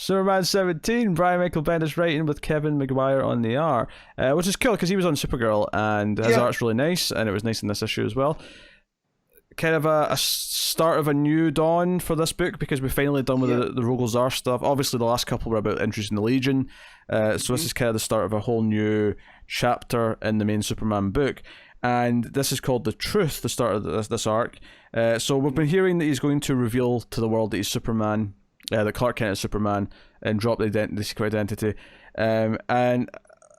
Superman 17, Brian Michael Bendis writing with Kevin Maguire on the art, which is cool because he was on Supergirl and his art's really nice, and it was nice in this issue as well. Kind of a start of a new dawn for this book because we're finally done with the Rogol Zaar stuff. Obviously, the last couple were about introducing the Legion, so this is kind of the start of a whole new chapter in the main Superman book. And this is called The Truth, the start of this arc. So we've been hearing that he's going to reveal to the world that he's Superman, that Clark Kent is Superman, and drop the secret identity. And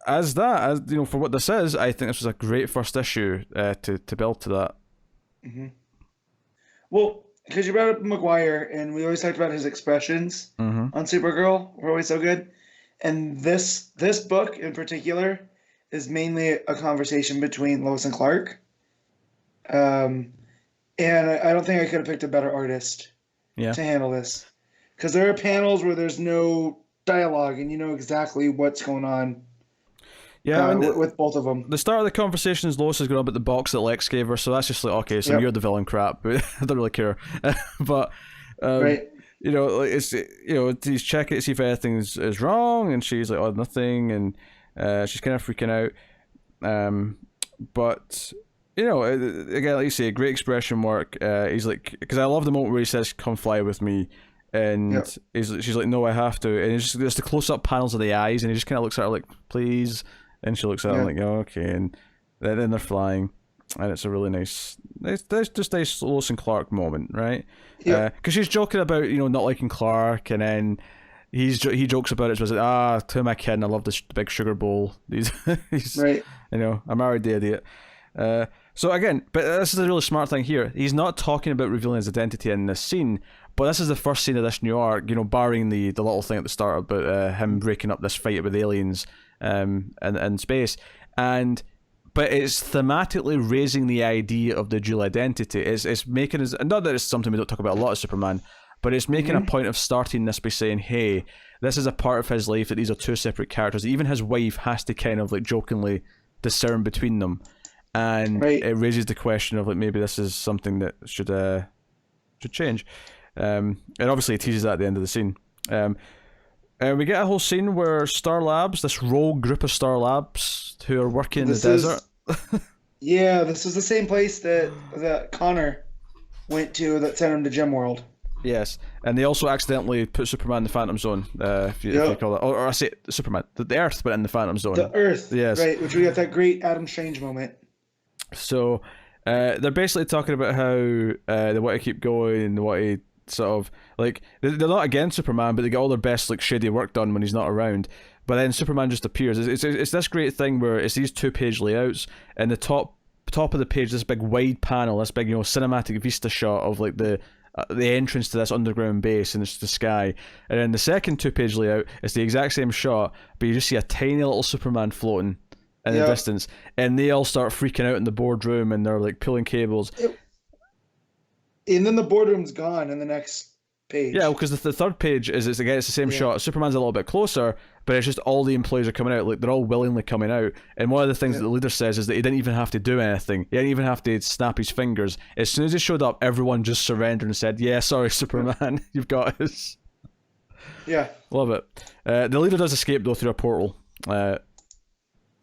as you know, for what this is, I think this was a great first issue to build to that. Mm-hmm. Well, because you brought up Maguire, and we always talked about his expressions on Supergirl were always so good. And this book in particular is mainly a conversation between Lois and Clark. And I don't think I could have picked a better artist to handle this. Because there are panels where there's no dialogue and you know exactly what's going on with both of them. The start of the conversation is Lois is going about the box that Lex gave her, so that's just like, okay, so you're the villain crap, but I don't really care. But, you know, it's, you know, he's checking to see if anything is wrong, and she's like, oh, nothing, and she's kind of freaking out. But, you know, again, like you say, great expression work. He's like, because I love the moment where he says, come fly with me. And she's like, no, I have to. And it's just the close-up panels of the eyes, and he just kind of looks at her like, please. And she looks at him like, oh, okay. And then they're flying, and it's a really nice Lois and Clark moment, right? Yeah. Because she's joking about, you know, not liking Clark, and then he jokes about it. So like, to my kid, I love this big sugar bowl. He's right. You know, I married the idiot. So again, but this is a really smart thing here. He's not talking about revealing his identity in this scene, but this is the first scene of this new arc, you know, barring the little thing at the start about him breaking up this fight with aliens in space. But it's thematically raising the idea of the dual identity. It's making us, not that it's something we don't talk about a lot of Superman, but it's making a point of starting this by saying, hey, this is a part of his life that these are two separate characters. Even his wife has to kind of like jokingly discern between them. And it raises the question of like, maybe this is something that should change. And obviously it teases that at the end of the scene. We get a whole scene where Star Labs, this rogue group of Star Labs who are working in the desert. Yeah, this is the same place that Connor went to that sent him to Gem World. Yes, and they also accidentally put Superman in the Phantom Zone, if you call that. Or I say Superman, the Earth, but in the Phantom Zone. The Earth, yes. Right, which we got that great Adam Strange moment. So they're basically talking about how they want to keep going and they want to sort of, like, they're not against Superman, but they get all their best, like, shady work done when he's not around. But then Superman just appears. It's this great thing where it's these 2-page layouts, and the top of the page, this big wide panel, this big, you know, cinematic vista shot of like the entrance to this underground base, and it's the sky. And then the second 2-page layout is the exact same shot, but you just see a tiny little Superman floating in the distance, and they all start freaking out in the boardroom, and they're like pulling cables. And then the boardroom's gone in the next page. Yeah, because the third page is it's the same shot. Superman's a little bit closer, but it's just all the employees are coming out. Like, they're all willingly coming out. And one of the things that the leader says is that he didn't even have to do anything. He didn't even have to snap his fingers. As soon as he showed up, everyone just surrendered and said, "Yeah, sorry, Superman, you've got us." Yeah, love it. The leader does escape though through a portal.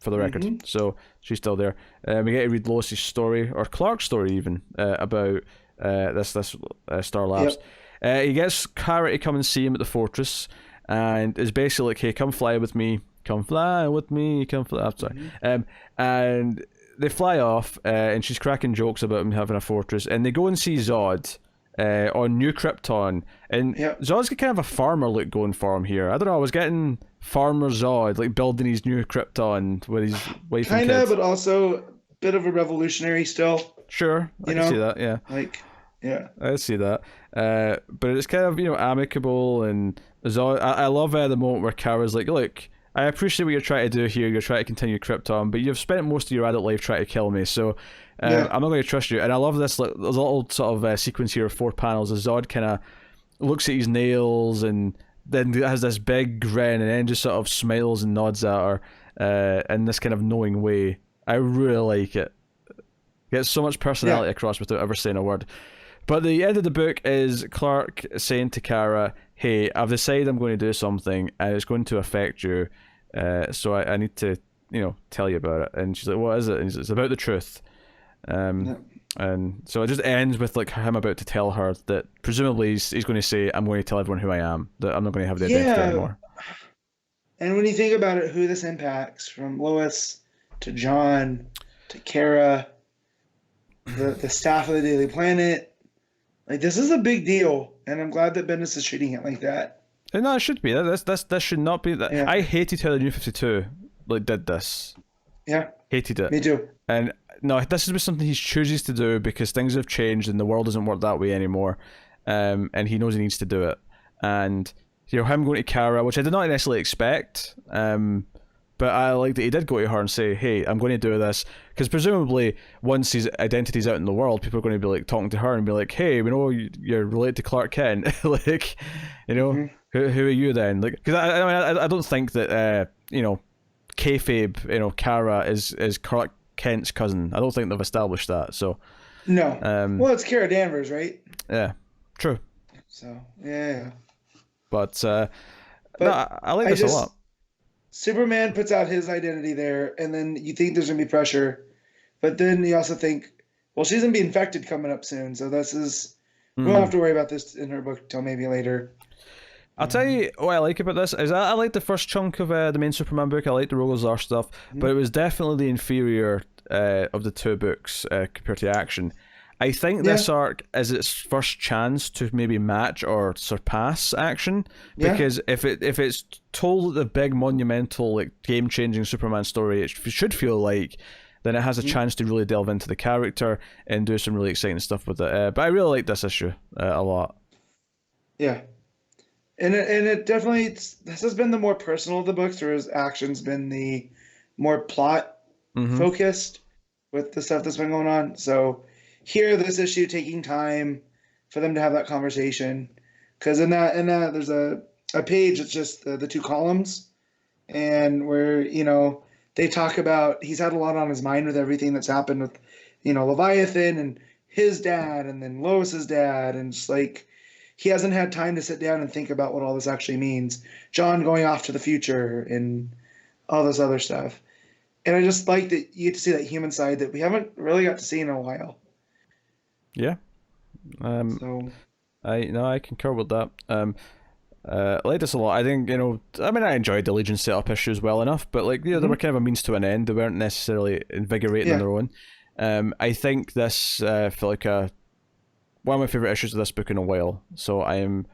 For the record, so she's still there. We get to read Lois's story, or Clark's story even, about this Star Labs. He gets Kara to come and see him at the fortress, and is basically like, hey, come fly with me, come fly with me, come fly. I'm sorry. And they fly off, and she's cracking jokes about him having a fortress, and they go and see Zod on New Krypton, and Zod's got kind of a farmer look going for him here. I don't know, I was getting Farmer Zod, like building his new Krypton with his wife and kids. Kind of, but also a bit of a revolutionary still. Sure, I can see that, yeah. I see that. But it's kind of, you know, amicable, and Zod, I love the moment where Kara's like, look, I appreciate what you're trying to do here, you're trying to continue Krypton, but you've spent most of your adult life trying to kill me, so I'm not going to trust you. And I love this little sort of sequence here of 4 panels as Zod kind of looks at his nails and then has this big grin and then just sort of smiles and nods at her in this kind of knowing way. I really like it. Gets so much personality across without ever saying a word. But the end of the book is Clark saying to Kara, hey, I've decided I'm going to do something and it's going to affect you, so I need to, tell you about it. And she's like, what is it? And it's about the truth. And so it just ends with like him about to tell her that presumably he's going to say, I'm going to tell everyone who I am, that I'm not going to have the identity anymore. And when you think about it, who this impacts, from Lois to John to Kara, the staff of the Daily Planet, like, this is a big deal, and I'm glad that Bendis is treating it like that. No, it should be. This should not be that. Yeah. I hated how the New 52 did this. Yeah, hated it. Me too. And no, this is something he chooses to do because things have changed and the world doesn't work that way anymore. And he knows he needs to do it. And him going to Kara, which I did not necessarily expect. But I like that he did go to her and say, hey, I'm going to do this. Because presumably, once his identity's out in the world, people are going to be like talking to her and be like, hey, we know you're related to Clark Kent. Like, who are you then? Like, because I don't think that, kayfabe, Kara is Clark Kent's cousin. I don't think they've established that. So no. Well, it's Kara Danvers, right? Yeah, true. So yeah. But no, I like this a lot. Superman puts out his identity there, and then you think there's gonna be pressure, but then you also think, well, she's gonna be infected coming up soon, so this is we won't have to worry about this in her book till maybe later. I'll tell you what I like about this is I like the first chunk of the main Superman book. I like the Rogozar stuff, but it was definitely the inferior of the two books compared to Action. I think this arc is its first chance to maybe match or surpass Action, because if it's told the big monumental game-changing Superman story it should feel like, then it has a chance to really delve into the character and do some really exciting stuff with it. But I really like this issue a lot. Yeah. And it definitely, this has been the more personal of the books, whereas Action's been the more plot focused with the stuff that's been going on. So here, this issue taking time for them to have that conversation, because in that there's a page that's just the two columns, and where they talk about he's had a lot on his mind with everything that's happened with Leviathan and his dad, and then Lois's dad, and just like he hasn't had time to sit down and think about what all this actually means. John going off to the future and all this other stuff. And I just like that you get to see that human side that we haven't really got to see in a while. Yeah. I concur with that. I like this a lot. I think, I enjoyed the Legion setup issues well enough, but they were kind of a means to an end. They weren't necessarily invigorating on their own. I think this felt like one of my favorite issues of this book in a while. So I am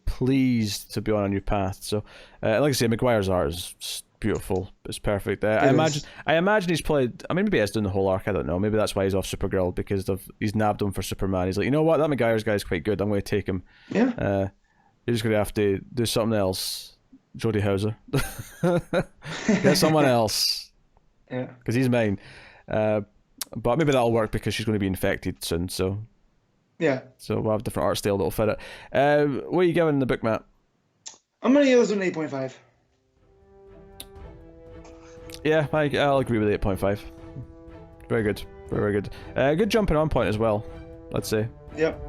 pleased to be on a new path. So like I say, Maguire's art is beautiful. It's perfect. I imagine he's probably, maybe he's doing the whole arc. I don't know. Maybe that's why he's off Supergirl, because he's nabbed him for Superman. He's like, you know what, that Maguire's guy's quite good. I'm going to take him. Yeah. You're just going to have to do something else, Jodie Hauser. Get someone else. Yeah. Because he's mine. But maybe that'll work because she's going to be infected soon. So yeah. So we'll have a different art style that'll fit it. What are you giving the book, Matt? I'm going to give this one an 8.5. Yeah, I'll agree with 8.5. Very good. Very, very good. Good jumping on point as well, let's say. Yep.